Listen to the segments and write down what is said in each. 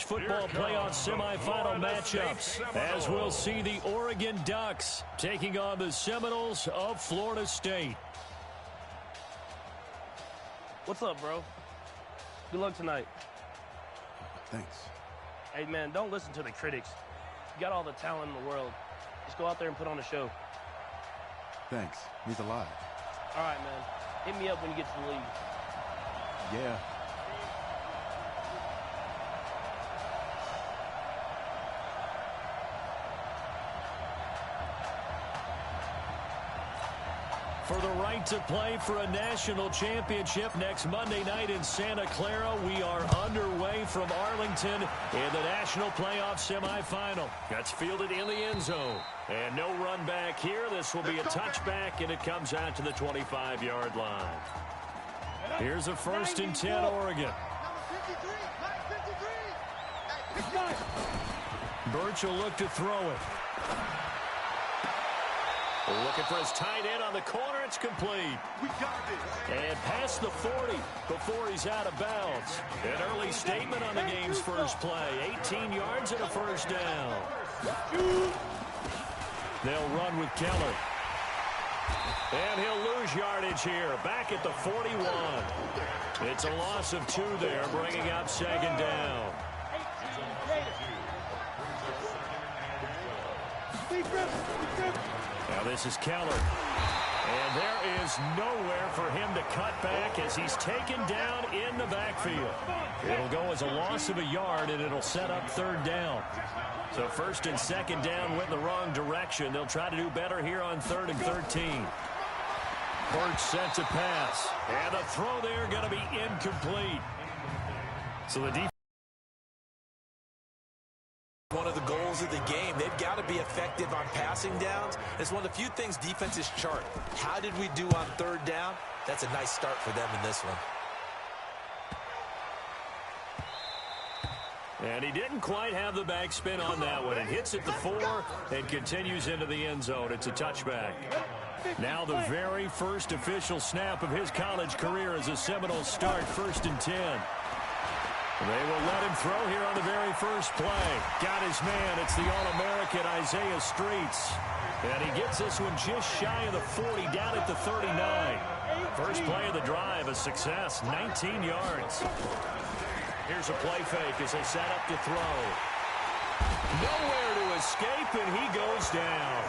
football playoff semifinal matchups, as we'll see the Oregon Ducks taking on the Seminoles of Florida State. What's up, bro? Good luck tonight. Thanks. Hey, man, don't listen to the critics. You got all the talent in the world. Just go out there and put on a show. Thanks. Means a lot. All right, man. Hit me up when you get to the league. Yeah. For the right to play for a national championship next Monday night in Santa Clara, we are underway from Arlington in the national playoff semifinal. That's fielded in the end zone. And no run back here. This will be a touchback, and it comes out to the 25-yard line. Here's a 1st and 10, Oregon. Birch will look to throw it. Looking for his tight end on the corner. It's complete. And past the 40 before he's out of bounds. An early statement on the game's first play. 18 yards and a first down. They'll run with Keller. And he'll lose yardage here. Back at the 41. It's a loss of 2 there, bringing up 2nd down. Now this is Keller. And there is nowhere for him to cut back as he's taken down in the backfield. It'll go as a loss of a yard, and it'll set up 3rd down. So 1st and 2nd down went in the wrong direction. They'll try to do better here on 3rd and 13. Birch sent to pass. And the throw there going to be incomplete. So the defense. One of the goals of the game, they've got to be effective on passing downs. It's one of the few things defenses chart. How did we do on 3rd down? That's a nice start for them in this one. And he didn't quite have the backspin on that one. It hits at the 4 and continues into the end zone. It's a touchback. Now the very first official snap of his college career as a Seminoles start, 1st and 10. They will let him throw here on the very first play. Got his man. It's the All-American Isaiah Streets. And he gets this one just shy of the 40, down at the 39. First play of the drive, a success, 19 yards. Here's a play fake as they set up to throw. Nowhere to escape, and he goes down.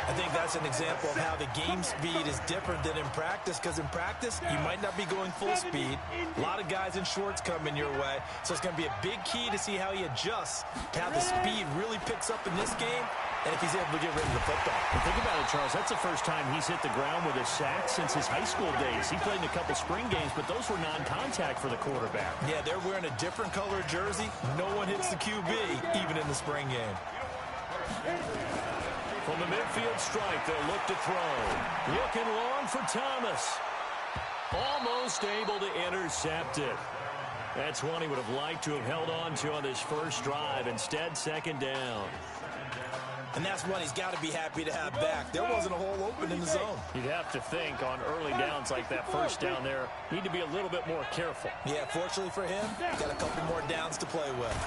I think that's an example of how the game speed is different than in practice, because in practice, you might not be going full speed. A lot of guys in shorts coming your way, so it's going to be a big key to see how he adjusts, to how the speed really picks up in this game, and if he's able to get rid of the football. And think about it, Charles. That's the first time he's hit the ground with a sack since his high school days. He played in a couple spring games, but those were non-contact for the quarterback. Yeah, they're wearing a different color jersey. No one hits the QB, even in the spring game. From the midfield strike, they'll look to throw. Looking long for Thomas. Almost able to intercept it. That's one he would have liked to have held on to on this first drive. Instead, 2nd down. And that's one he's got to be happy to have back. There wasn't a hole open in the zone. You'd have to think on early downs like that first down there, need to be a little bit more careful. Yeah, fortunately for him, got a couple more downs to play with.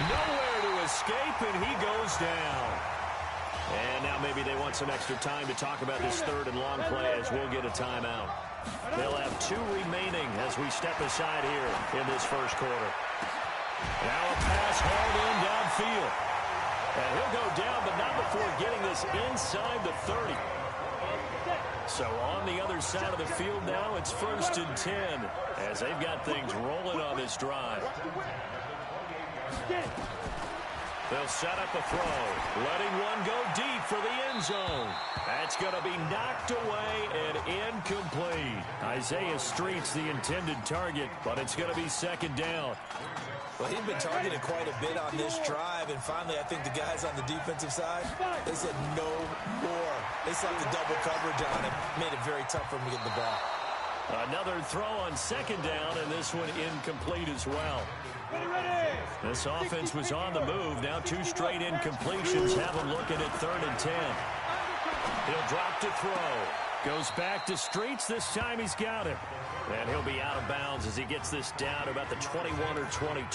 Nowhere to escape, and he goes down. And now maybe they want some extra time to talk about this 3rd and long play as we'll get a timeout. They'll have 2 remaining as we step aside here in this first quarter. Now a pass hauled in downfield. And he'll go down, but not before getting this inside the 30. So on the other side of the field now, it's 1st and 10 as they've got things rolling on this drive. They'll set up a throw, letting one go deep for the end zone. That's going to be knocked away and incomplete. Isaiah Streets the intended target, but it's going to be 2nd down. Well, he's been targeted quite a bit on this drive, and finally I think the guys on the defensive side, they said no more. They slapped the double coverage on him, made it very tough for him to get the ball. Another throw on 2nd down, and this one incomplete as well. This offense was on the move. Now 2 straight incompletions have them looking at 3rd and 10. He'll drop to throw. Goes back to Streets. This time he's got him. And he'll be out of bounds as he gets this down to about the 21 or 22.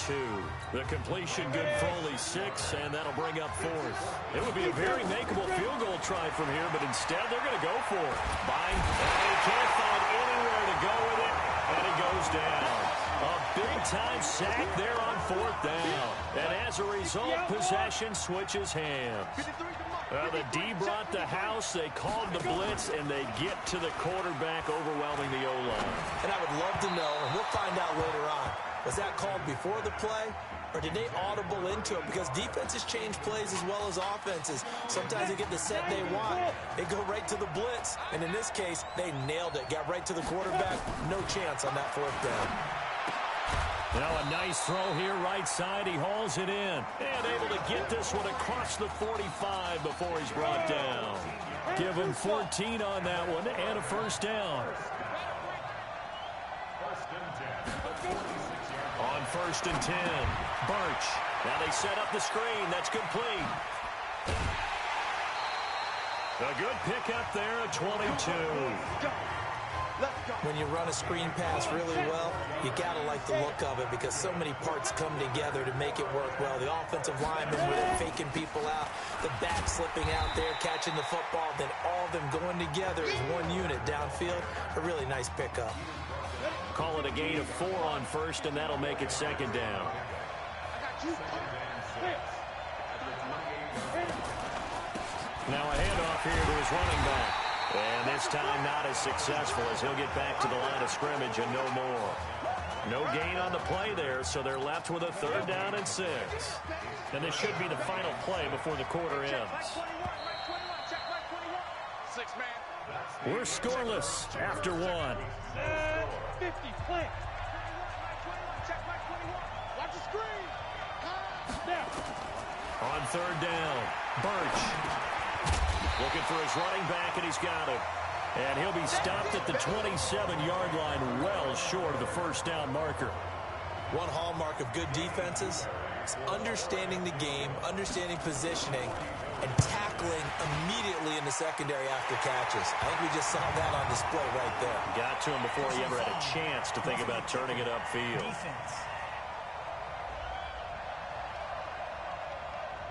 The completion good for only 6, and that'll bring up 4th. It would be a very makeable field goal try from here, but instead they're going to go for it. And he can't find anywhere to go with it, and he goes down. A big-time sack there on 4th down. And as a result, possession switches hands. The D brought the house, they called the blitz, and they get to the quarterback, overwhelming the O-line. And I would love to know, and we'll find out later on, was that called before the play, or did they audible into it? Because defenses change plays as well as offenses. Sometimes they get the set they want. They go right to the blitz, and in this case, they nailed it. Got right to the quarterback. No chance on that 4th down. Now a nice throw here, right side. He hauls it in. And able to get this one across the 45 before he's brought down. Give him 14 on that one and a 1st down. On 1st and 10, Birch. Now they set up the screen. That's complete. A good pickup there at 22. When you run a screen pass really well, you got to like the look of it because so many parts come together to make it work well. The offensive lineman with it faking people out, the back slipping out there, catching the football, then all of them going together as one unit downfield. A really nice pickup. Call it a gain of 4 on 1st, and that'll make it 2nd down. Now a handoff here to his running back. And this time not as successful as he'll get back to the line of scrimmage and no more. No gain on the play there, so they're left with a 3rd down and 6. And this should be the final play before the quarter ends. We're scoreless after 1. 50, plant. Watch the screen. Now. On 3rd down, Birch. Looking for his running back, and he's got it. And he'll be stopped at the 27-yard line, well short of the 1st down marker. One hallmark of good defenses is understanding the game, understanding positioning, and tackling immediately in the secondary after catches. I think we just saw that on display right there. Got to him before he ever had a chance to think about turning it upfield.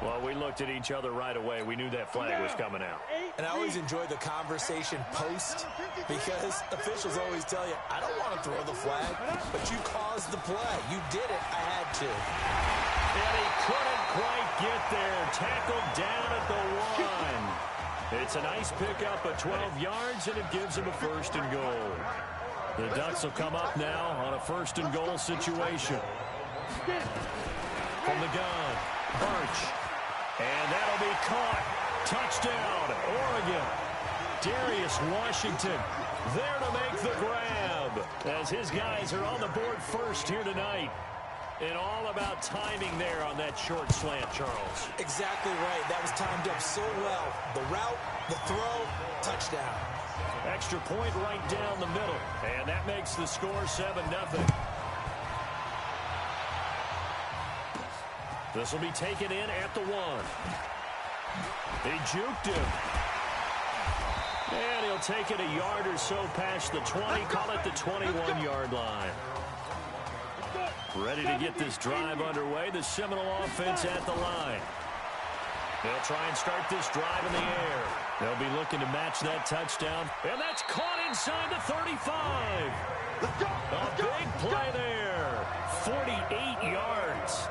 Well, we looked at each other right away. We knew that flag was coming out. And I always enjoy the conversation post because officials always tell you, I don't want to throw the flag, but you caused the play. You did it. I had to. And he couldn't quite get there. Tackled down at the 1. It's a nice pickup of 12 yards, and it gives him a 1st and goal. The Ducks will come up now on a 1st and goal situation. From the gun, Birch. And that'll be caught. Touchdown, Oregon. Darius Washington there to make the grab as his guys are on the board first here tonight. And all about timing there on that short slant, Charles. Exactly right. That was timed up so well. The route, the throw, touchdown. Extra point right down the middle. And that makes the score 7-0. This will be taken in at the 1. He juked him. And he'll take it a yard or so past the 20, call it the 21-yard line. Ready to get this drive underway. The Seminole offense at the line. They'll try and start this drive in the air. They'll be looking to match that touchdown. And that's caught inside the 35. A big play there. 48 yards.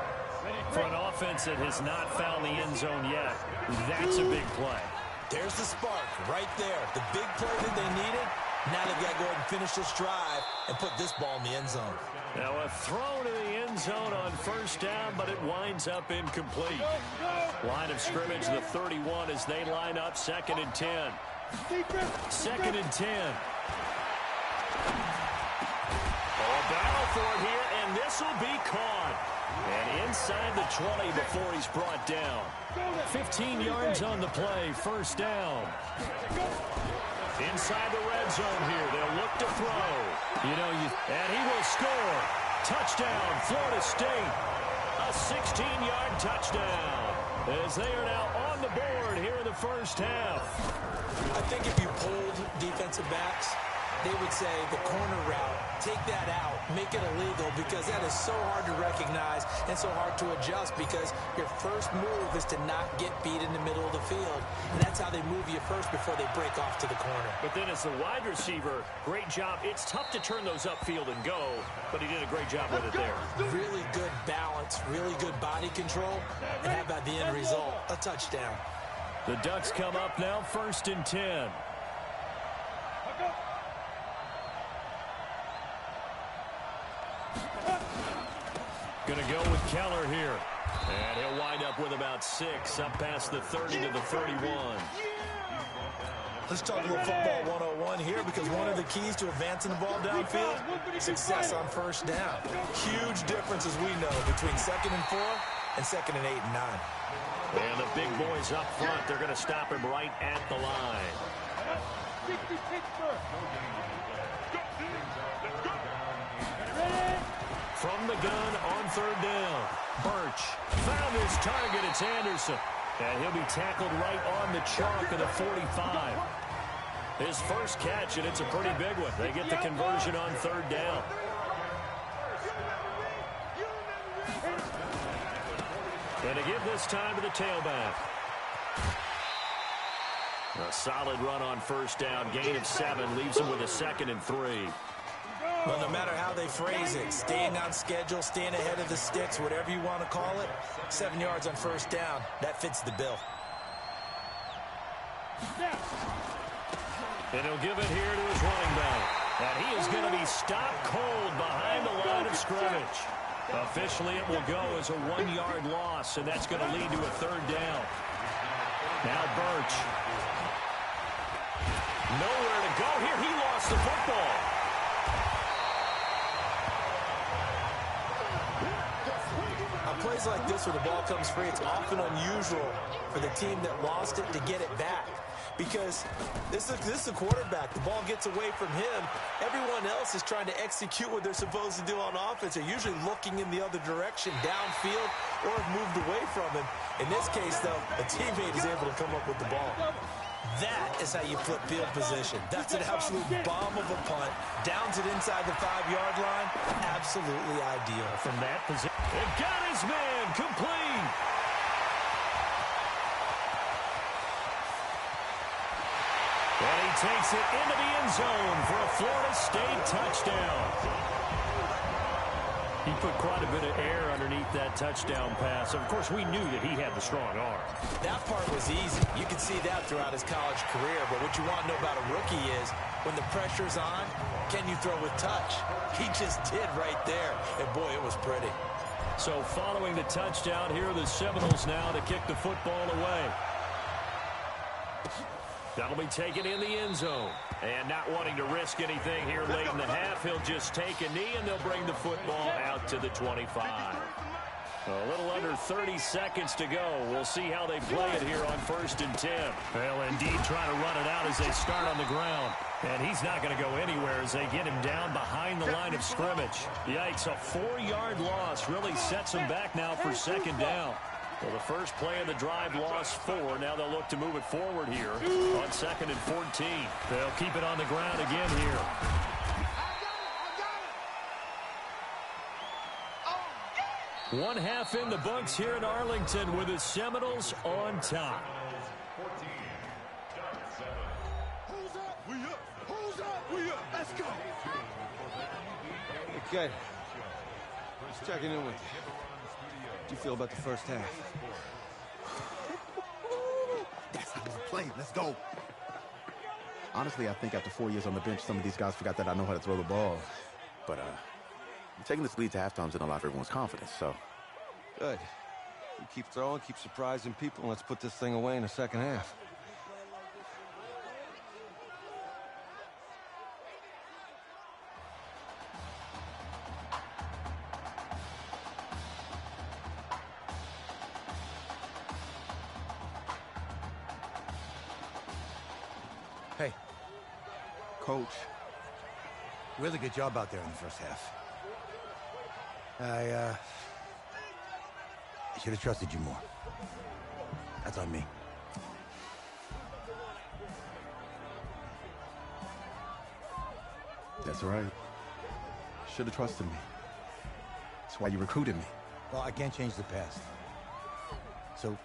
For an offense that has not found the end zone yet, that's a big play. There's the spark right there. The big play that they needed. Now they've got to go ahead and finish this drive and put this ball in the end zone. Now a throw to the end zone on 1st down, but it winds up incomplete. Line of scrimmage, the 31 as they line up 2nd and 10. 2nd and 10. A battle for it here, and this will be caught. And inside the 20 before he's brought down. 15 yards on the play, 1st down. Inside the red zone here, they'll look to throw. And he will score. Touchdown, Florida State. A 16-yard touchdown. As they are now on the board here in the 1st half. I think if you polled defensive backs, they would say the corner route, take that out, make it illegal, because that is so hard to recognize and so hard to adjust, because your first move is to not get beat in the middle of the field. And that's how they move you first before they break off to the corner. But then as the wide receiver, great job. It's tough to turn those upfield and go, but he did a great job with it there. Really good balance, really good body control, and how about the end result? A touchdown. The Ducks come up now, 1st and 10. Going to go with Keller here. And he'll wind up with about 6, up past the 30 to the 31. Let's talk a little football 101 here, because one of the keys to advancing the ball downfield, success on first down. Huge difference, as we know, between 2nd and 4 and 2nd and 8 and 9. And the big boys up front, they're going to stop him right at the line. From the gun on 3rd down, Birch found his target. It's Anderson. And he'll be tackled right on the chalk of the 45. His first catch, and it's a pretty big one. They get the conversion on 3rd down. And to give this time to the tailback. A solid run on 1st down. Gain of 7 leaves him with a 2nd and 3. Well, no matter how they phrase it, staying on schedule, staying ahead of the sticks, whatever you want to call it, 7 yards on 1st down, that fits the bill. And he'll give it here to his running back. And he is going to be stopped cold behind the line of scrimmage. Officially, it will go as a 1-yard loss, and that's going to lead to a 3rd down. Now Birch. Nowhere to go here. He lost the football. On plays like this where the ball comes free, it's often unusual for the team that lost it to get it back. Because this is a quarterback. The ball gets away from him. Everyone else is trying to execute what they're supposed to do on offense. They're usually looking in the other direction, downfield, or have moved away from him. In this case, though, a teammate is able to come up with the ball. That is how you flip field position. That's an absolute bomb of a punt. Downs it inside the 5-yard line. Absolutely ideal. From that position, it got his man complete. And he takes it into the end zone for a Florida State touchdown. He put quite a bit of air underneath that touchdown pass. Of course, we knew that he had the strong arm. That part was easy. You could see that throughout his college career. But what you want to know about a rookie is, when the pressure's on, can you throw with touch? He just did right there. And, boy, it was pretty. So following the touchdown, here are the Seminoles now to kick the football away. That'll be taken in the end zone. And not wanting to risk anything here late in the half, he'll just take a knee, and they'll bring the football out to the 25. A little under 30 seconds to go. We'll see how they play it here on 1st and 10. Well, indeed, trying to run it out as they start on the ground. And he's not going to go anywhere as they get him down behind the line of scrimmage. Yikes, a 4-yard loss really sets him back now for 2nd down. Well, the first play of the drive lost 4. Now they'll look to move it forward here on 2nd and 14. They'll keep it on the ground again here. One half in the books here in Arlington with the Seminoles on top. Who's up? We up. Who's up? We up. Let's go. Okay. Just checking in with you. How do you feel about the first half? That's how we're playing. Let's go. Honestly, I think after 4 years on the bench, some of these guys forgot that I know how to throw the ball. But, taking this lead to halftime is in a lot of everyone's confidence, so. Good. You keep throwing, keep surprising people, and let's put this thing away in the second half. Hey. Coach. Really good job out there in the first half. I should have trusted you more. That's on me. That's right. Should have trusted me. That's why you recruited me. Well, I can't change the past. So,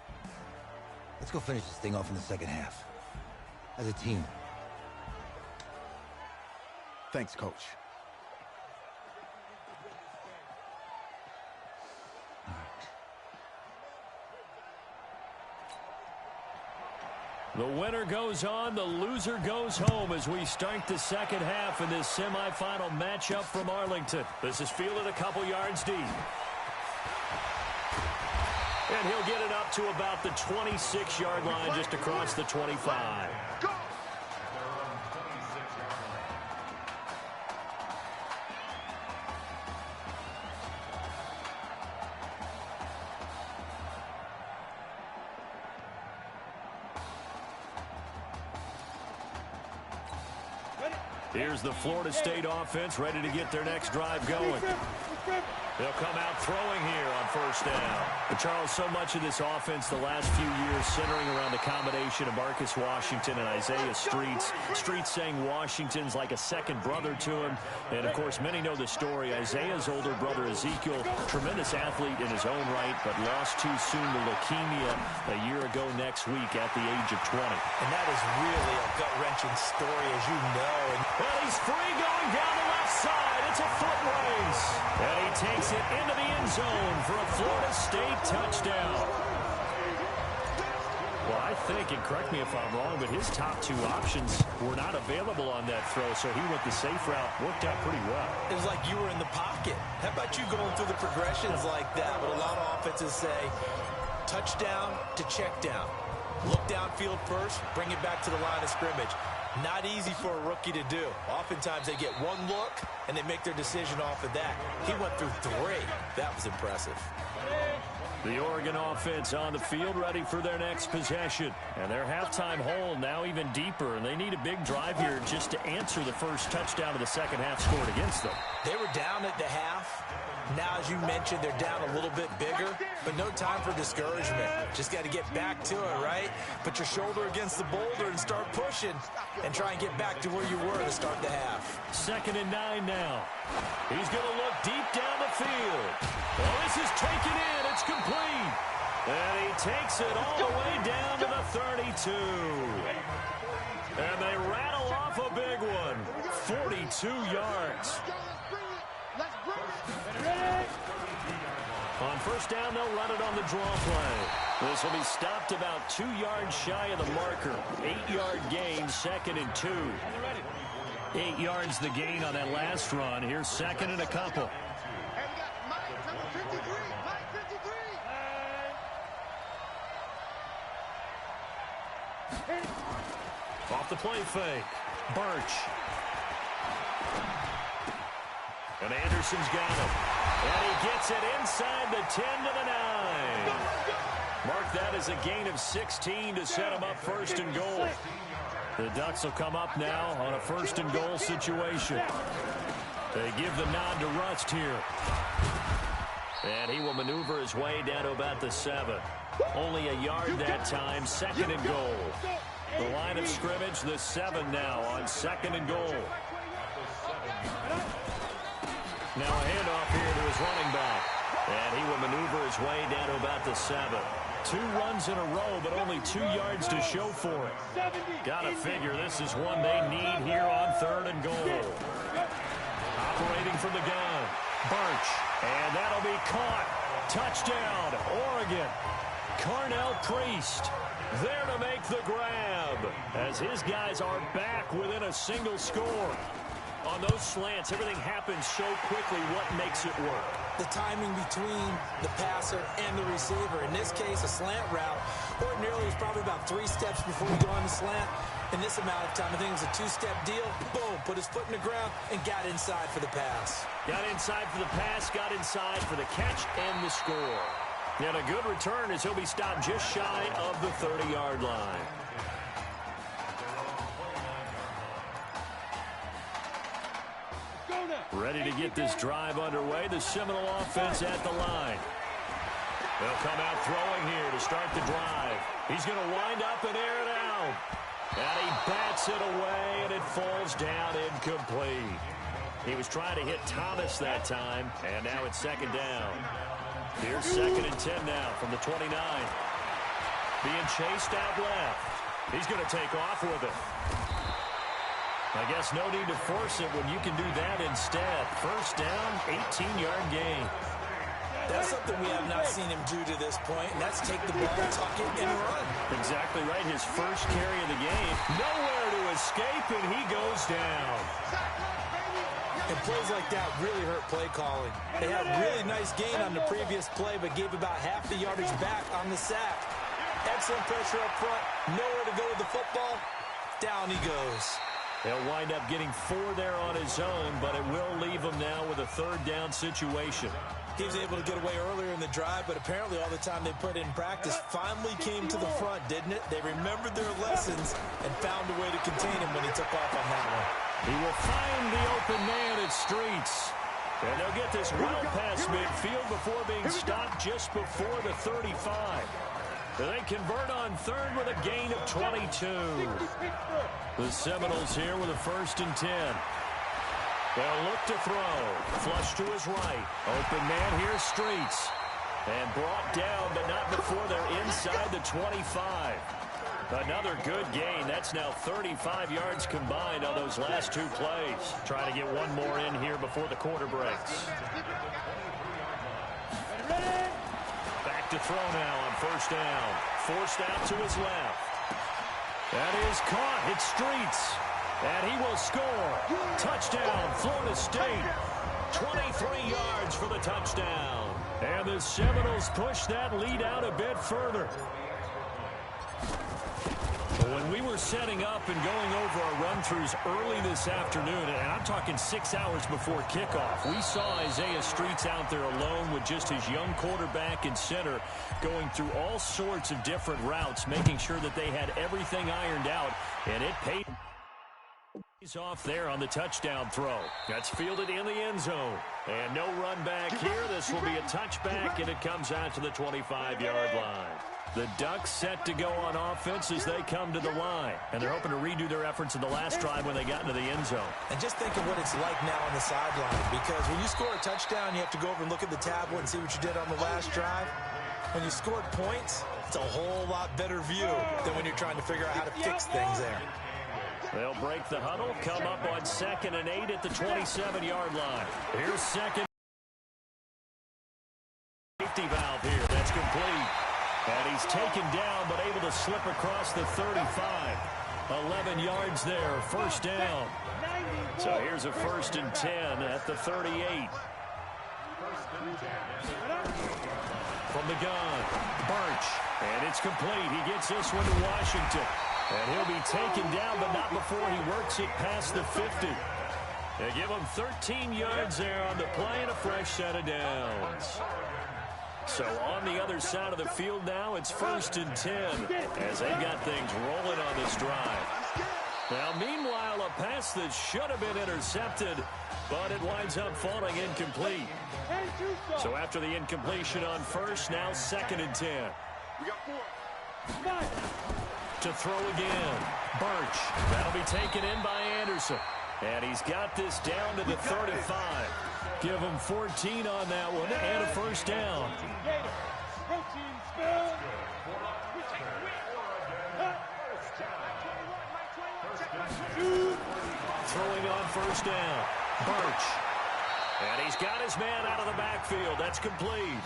let's go finish this thing off in the second half. As a team. Thanks, Coach. The winner goes on, the loser goes home as we start the second half in this semifinal matchup from Arlington. This is fielded a couple yards deep. And he'll get it up to about the 26-yard line, just across the 25. Go! Here's the Florida State offense ready to get their next drive going. They'll come out throwing here on first down. But Charles, so much of this offense the last few years centering around the combination of Marcus Washington and Isaiah Streets. Streets saying Washington's like a second brother to him. And, of course, many know the story. Isaiah's older brother, Ezekiel, tremendous athlete in his own right, but lost too soon to leukemia a year ago next week at the age of 20. And that is really a gut-wrenching story, as you know. Well, he's free going down the left side. It's a foot race. And he takes it into the end zone for a Florida State touchdown. Well, I think, and correct me if I'm wrong, but his top two options were not available on that throw, so he went the safe route. Worked out pretty well. It was like you were in the pocket. How about you going through the progressions like that? But a lot of offenses say touchdown to check down. Look downfield first, bring it back to the line of scrimmage. Not easy for a rookie to do. Oftentimes they get one look and they make their decision off of that. He went through three. That was impressive. The Oregon offense on the field ready for their next possession. And their halftime hole now even deeper. And they need a big drive here just to answer the first touchdown of the second half scored against them. They were down at the half. Now, as you mentioned, they're down a little bit bigger, but no time for discouragement. Just got to get back to it, right? Put your shoulder against the boulder and start pushing and try and get back to where you were to start the half. 2nd and 9 now. He's going to look deep down the field. Well, this is taken in. It's complete. And he takes it all the way down to the 32. And they rattle off a big one. 42 yards. On first down, they'll run it on the draw play. This will be stopped about 2 yards shy of the marker. 8-yard gain, 2nd and 2. 8 yards the gain on that last run. Here's 2nd and a couple. Off the play fake. Birch. And Anderson's got him. And he gets it inside the 10 to the 9. Mark that as a gain of 16 to set him up 1st and goal. The Ducks will come up now on a 1st and goal situation. They give the nod to Rust here. And he will maneuver his way down to about the 7. Only a yard that time, 2nd and goal. The line of scrimmage, the 7 now on 2nd and goal. Now a handoff here to his running back. And he will maneuver his way down to about the 7. 2 runs in a row, but only 2 yards to show for it. Gotta figure this is one they need here on 3rd and goal. Operating from the gun. Birch. And that'll be caught. Touchdown, Oregon. Carnell Priest there to make the grab as his guys are back within a single score. On those slants, everything happens so quickly. What makes it work? The timing between the passer and the receiver. In this case, a slant route. Ordinarily, it's probably about 3 steps before you go on the slant. In this amount of time, I think it was a 2-step deal. Boom, put his foot in the ground and got inside for the pass. Got inside for the pass, got inside for the catch and the score. And a good return as he'll be stopped just shy of the 30-yard line. Ready to get this drive underway. The Seminole offense at the line. They'll come out throwing here to start the drive. He's going to wind up and air it out. And he bats it away, and it falls down incomplete. He was trying to hit Thomas that time, and now it's second down. Here's 2nd and 10 now from the 29. Being chased out left. He's going to take off with it. I guess no need to force it when you can do that instead. First down, 18-yard gain. That's something we have not seen him do to this point, and that's take the ball, tuck it, and run. Exactly right. His first carry of the game. Nowhere to escape, and he goes down. And plays like that really hurt play calling. They had a really nice gain on the previous play, but gave about half the yardage back on the sack. Excellent pressure up front. Nowhere to go with the football. Down he goes. He'll wind up getting 4 there on his own, but it will leave him now with a 3rd down situation. He was able to get away earlier in the drive, but apparently all the time they put in practice finally came to the front, didn't it? They remembered their lessons and found a way to contain him when he took off on that one. He will find the open man at Streets. And they'll get this well past midfield before being stopped just before the 35. They convert on 3rd with a gain of 22. The Seminoles here with a 1st and 10. They'll look to throw. Flush to his right. Open man here, Streets. And brought down, but not before they're inside the 25. Another good gain. That's now 35 yards combined on those last 2 plays. Trying to get one more in here before the quarter breaks. Back to throw now on 1st down. Forced out to his left. That is caught. It's Streets. And he will score. Touchdown, Florida State. 23 yards for the touchdown. And the Seminoles push that lead out a bit further. When we were setting up and going over our run-throughs early this afternoon, and I'm talking 6 hours before kickoff, we saw Isaiah Streets out there alone with just his young quarterback and center going through all sorts of different routes, making sure that they had everything ironed out, and it paid off there on the touchdown throw. That's fielded in the end zone. And no run back here. This will be a touchback, and it comes out to the 25-yard line. The Ducks set to go on offense as they come to the line. And they're hoping to redo their efforts in the last drive when they got into the end zone. And just think of what it's like now on the sideline. Because when you score a touchdown, you have to go over and look at the tablet and see what you did on the last drive. When you scored points, it's a whole lot better view than when you're trying to figure out how to fix things there. They'll break the huddle, come up on 2nd and 8 at the 27-yard line. Here's 2nd. Safety valve here. That's complete. And he's taken down, but able to slip across the 35. 11 yards there, 1st down. So here's a 1st and 10 at the 38. From the gun, Birch. And it's complete. He gets this one to Washington. And he'll be taken down, but not before he works it past the 50. They give him 13 yards there on the play and a fresh set of downs. So on the other side of the field now, it's 1st and 10 as they've got things rolling on this drive. Now, meanwhile, a pass that should have been intercepted, but it winds up falling incomplete. So after the incompletion on 1st, now 2nd and 10. To throw again. Birch. That'll be taken in by Anderson. And he's got this down to the 35. Give him 14 on that one and a 1st down. Throwing on 1st down. Birch. And he's got his man out of the backfield. That's complete.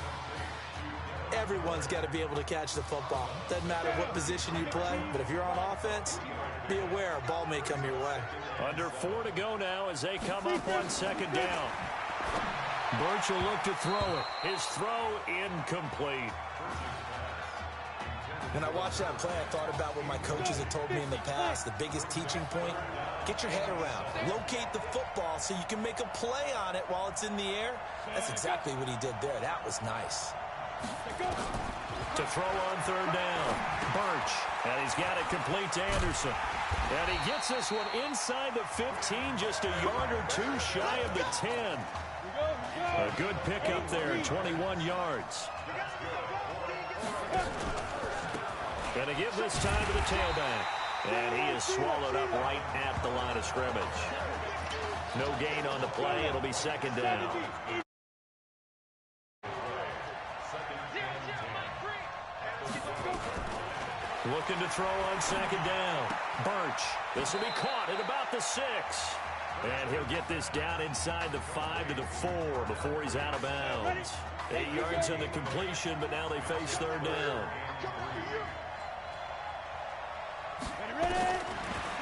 Everyone's got to be able to catch the football. Doesn't matter what position you play, but if you're on offense, be aware a ball may come your way. Under 4 to go now as they come up on 2nd down. Birch will look to throw it. His throw incomplete. When I watched that play, I thought about what my coaches had told me in the past. The biggest teaching point, get your head around. Locate the football so you can make a play on it while it's in the air. That's exactly what he did there. That was nice. To throw on 3rd down. Birch. And he's got it complete to Anderson. And he gets this one inside the 15, just a yard or 2 shy of the 10. A good pickup there, 21 yards. Going to give this time to the tailback. And he is swallowed up right at the line of scrimmage. No gain on the play. It'll be second down. Looking to throw on second down. Birch. This will be caught at about the 6. And he'll get this down inside the 5 to the 4 before he's out of bounds. 8 yards on the completion, but now they face third down.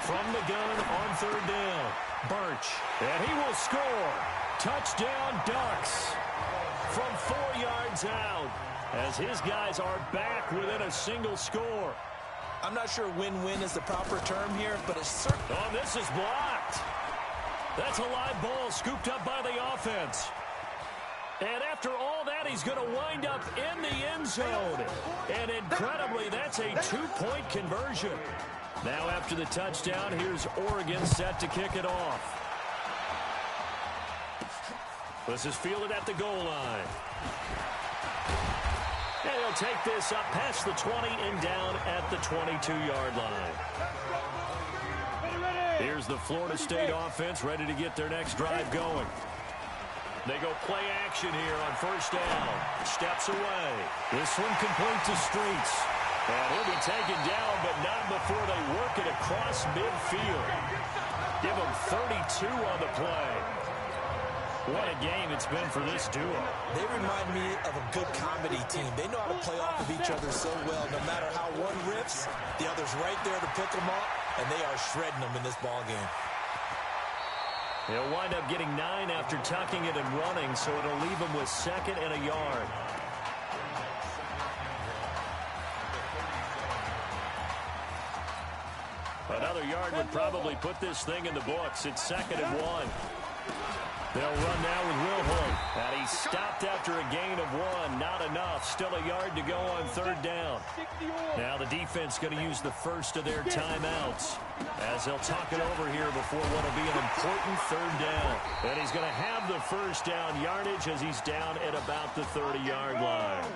From the gun on third down. Birch. And he will score. Touchdown Ducks. From 4 yards out, as his guys are back within a single score. I'm not sure win-win is the proper term here, but it's certain. Oh, this is blocked. That's a live ball scooped up by the offense. And after all that, he's going to wind up in the end zone. And incredibly, that's a 2-point conversion. Now after the touchdown, here's Oregon set to kick it off. This is fielded at the goal line. And he'll take this up past the 20 and down at the 22-yard line. Here's the Florida State offense ready to get their next drive going. They go play action here on first down. Steps away. This one complete to Streets. And he'll be taken down, but not before they work it across midfield. Give him 32 on the play. What a game it's been for this duo. They remind me of a good comedy team. They know how to play off of each other so well. No matter how one riffs, the other's right there to pick them up, and they are shredding them in this ball game. He'll wind up getting 9 after tucking it and running, so it'll leave him with 2nd and a yard. Another yard would probably put this thing in the books. It's 2nd and 1. They'll run now with Wilhelm. And he stopped after a gain of 1. Not enough. Still a yard to go on third down. Now the defense going to use the first of their timeouts as they'll talk it over here before what will be an important third down. And he's going to have the first down yardage as he's down at about the 30-yard line.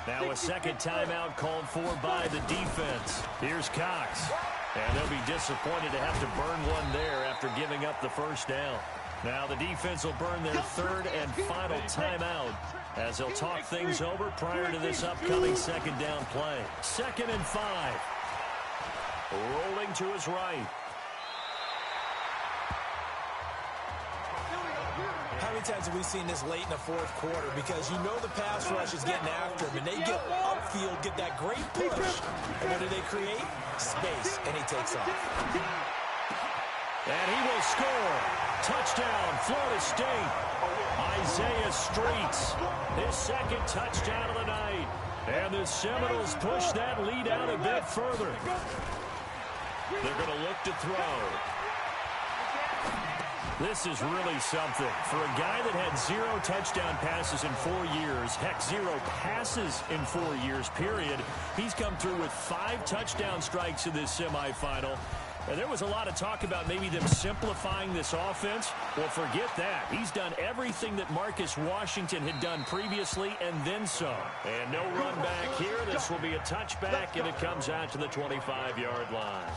Now a second timeout called for by the defense. Here's Cox. And they'll be disappointed to have to burn one there after giving up the first down. Now the defense will burn their third and final timeout as they'll talk things over prior to this upcoming second down play. 2nd and 5. Rolling to his right. How many times have we seen this late in the fourth quarter? Because you know the pass rush is getting after him, and they get upfield, get that great push. And what do they create? Space, and he takes off. And he will score. Touchdown, Florida State. Isaiah Streets, his 2nd touchdown of the night. And the Seminoles push that lead out a bit further. They're going to look to throw. This is really something. For a guy that had 0 touchdown passes in 4 years, heck, 0 passes in 4 years, period, he's come through with 5 touchdown strikes in this semifinal. And there was a lot of talk about maybe them simplifying this offense. Well, forget that. He's done everything that Marcus Washington had done previously and then some. And no run back here. This will be a touchback, and it comes out to the 25-yard line.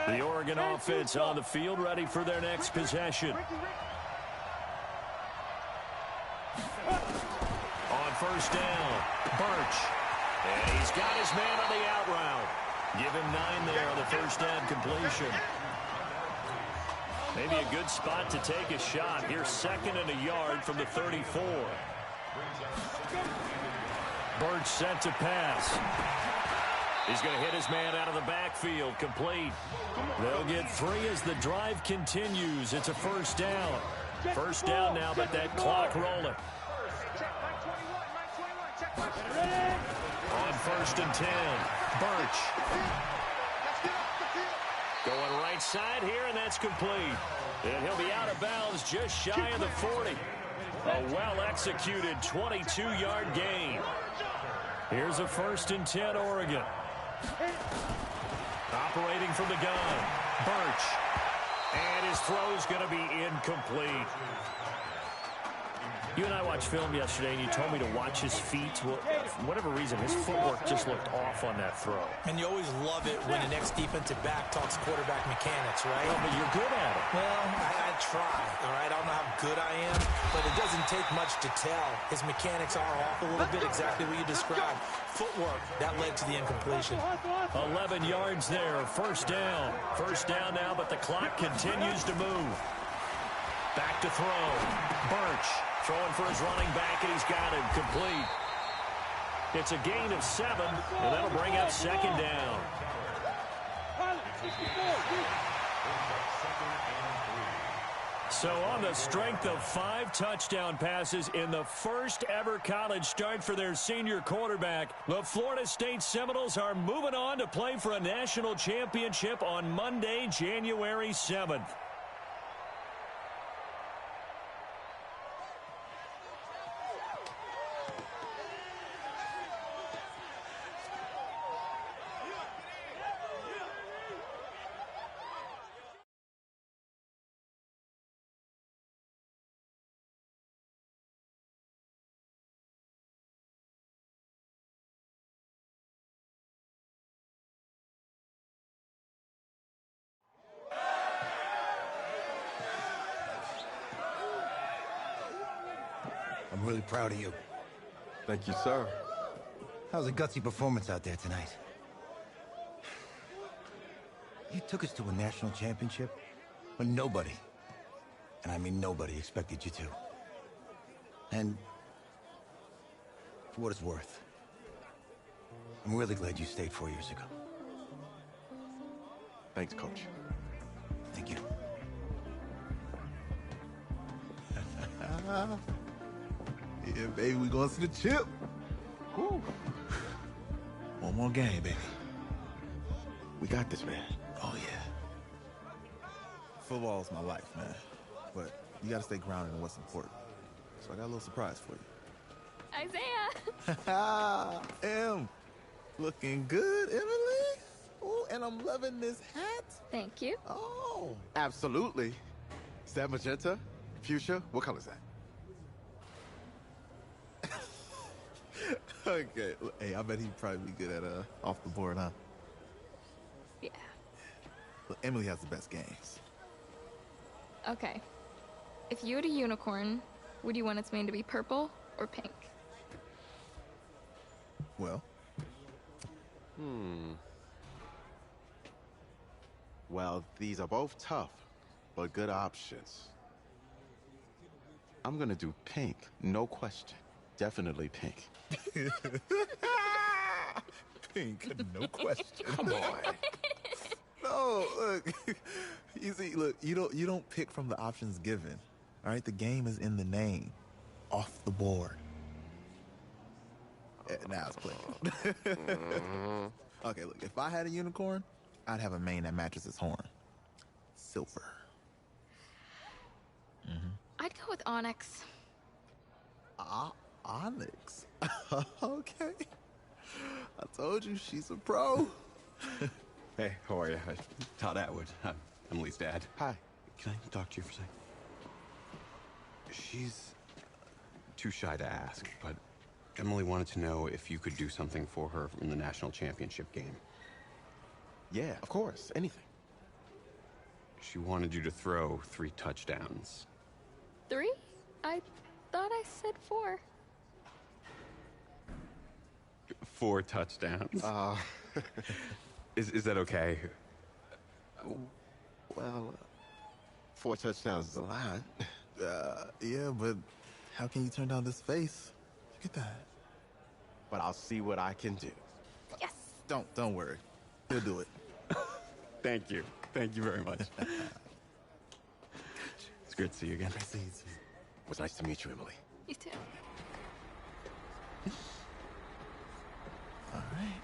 The Oregon offense on the field, ready for their next possession. On first down, Birch. And he's got his man on the out route. Give him 9 there on the first down completion. Maybe a good spot to take a shot. Here's 2nd and a yard from the 34. Birch set to pass. He's going to hit his man out of the backfield. Complete. They'll get 3 as the drive continues. It's a first down. First down now, but that clock rolling. On 1st and 10, Birch. Going right side here, and that's complete. And he'll be out of bounds just shy of the 40. A well-executed 22-yard gain. Here's a 1st and 10, Oregon. Operating from the gun, Birch. And his throw's going to be incomplete. You and I watched film yesterday, and you told me to watch his feet. Well, for whatever reason, his footwork just looked off on that throw. And you always love it when the next defensive back talks quarterback mechanics, right? Well, but you're good at it. Well, I try, all right? I don't know how good I am, but it doesn't take much to tell. His mechanics are off a little bit, exactly what you described. Footwork, that led to the incompletion. 11 yards there, first down. First down now, but the clock continues to move. Back to throw. Birch throwing for his running back, and he's got him complete. It's a gain of 7, and that'll bring up second down. So on the strength of 5 touchdown passes in the first ever college start for their senior quarterback, the Florida State Seminoles are moving on to play for a national championship on Monday, January 7th. I'm really proud of you. Thank you, sir. That was a gutsy performance out there tonight. You took us to a national championship when nobody, and I mean nobody, expected you to. And for what it's worth, I'm really glad you stayed 4 years ago. Thanks, Coach. Thank you. Yeah, baby, we going to the chip. Woo. One more game, baby. We got this, man. Oh, yeah. Football's my life, man. But you got to stay grounded in what's important. So I got a little surprise for you. Isaiah! Em, looking good, Emily. Oh, and I'm loving this hat. Thank you. Oh. Absolutely. Is that magenta? Fuchsia? What color is that? Okay. Hey, I bet he'd probably be good at off the board, huh? Yeah. Look, Emily has the best games. Okay. If you had a unicorn, would you want its mane to be purple or pink? Well. Well, these are both tough, but good options. I'm gonna do pink, no question. Definitely pink. Pink, no question. Come on. No, look. You see, look, you don't pick from the options given. All right, the game is in the name. Off the board. Now it's clicking. Okay, look, if I had a unicorn, I'd have a mane that matches its horn. Silver. I'd go with onyx. Onyx. Okay. I told you she's a pro. Hey, how are you? Todd Atwood. I'm Emily's dad. Hi. Can I talk to you for a second? She's too shy to ask, but Emily wanted to know if you could do something for her in the national championship game. Yeah, of course. Anything. She wanted you to throw 3 touchdowns. 3? I thought I said 4. 4 touchdowns? Is that okay? Well, 4 touchdowns is a lot. Yeah, but how can you turn down this face? Look at that. But I'll see what I can do. Yes. Don't worry. He'll do it. Thank you. Thank you very much. It's great to see you again. See you too. It was nice to meet you, Emily. You too. All right.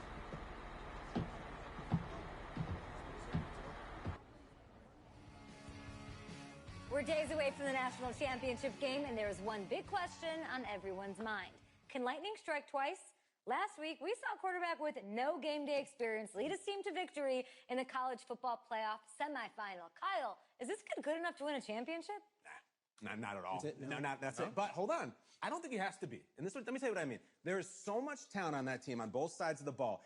We're days away from the national championship game, and there is one big question on everyone's mind. Can lightning strike twice? Last week, we saw a quarterback with no game day experience lead his team to victory in the college football playoff semifinal. Kyle, is this kid good enough to win a championship? Not at all. That's it? No, that's No? it. But hold on. I don't think he has to be. And let me tell you what I mean. There is so much talent on that team on both sides of the ball.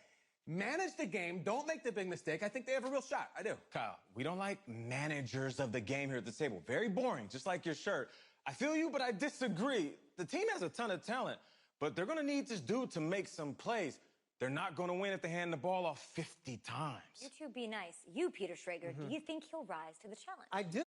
Manage the game. Don't make the big mistake. I think they have a real shot. I do. Kyle, we don't like managers of the game here at the table. Very boring, just like your shirt. I feel you, but I disagree. The team has a ton of talent, but they're going to need this dude to make some plays. They're not going to win if they hand the ball off 50 times. You two be nice. You, Peter Schrager, do you think he'll rise to the challenge? I do.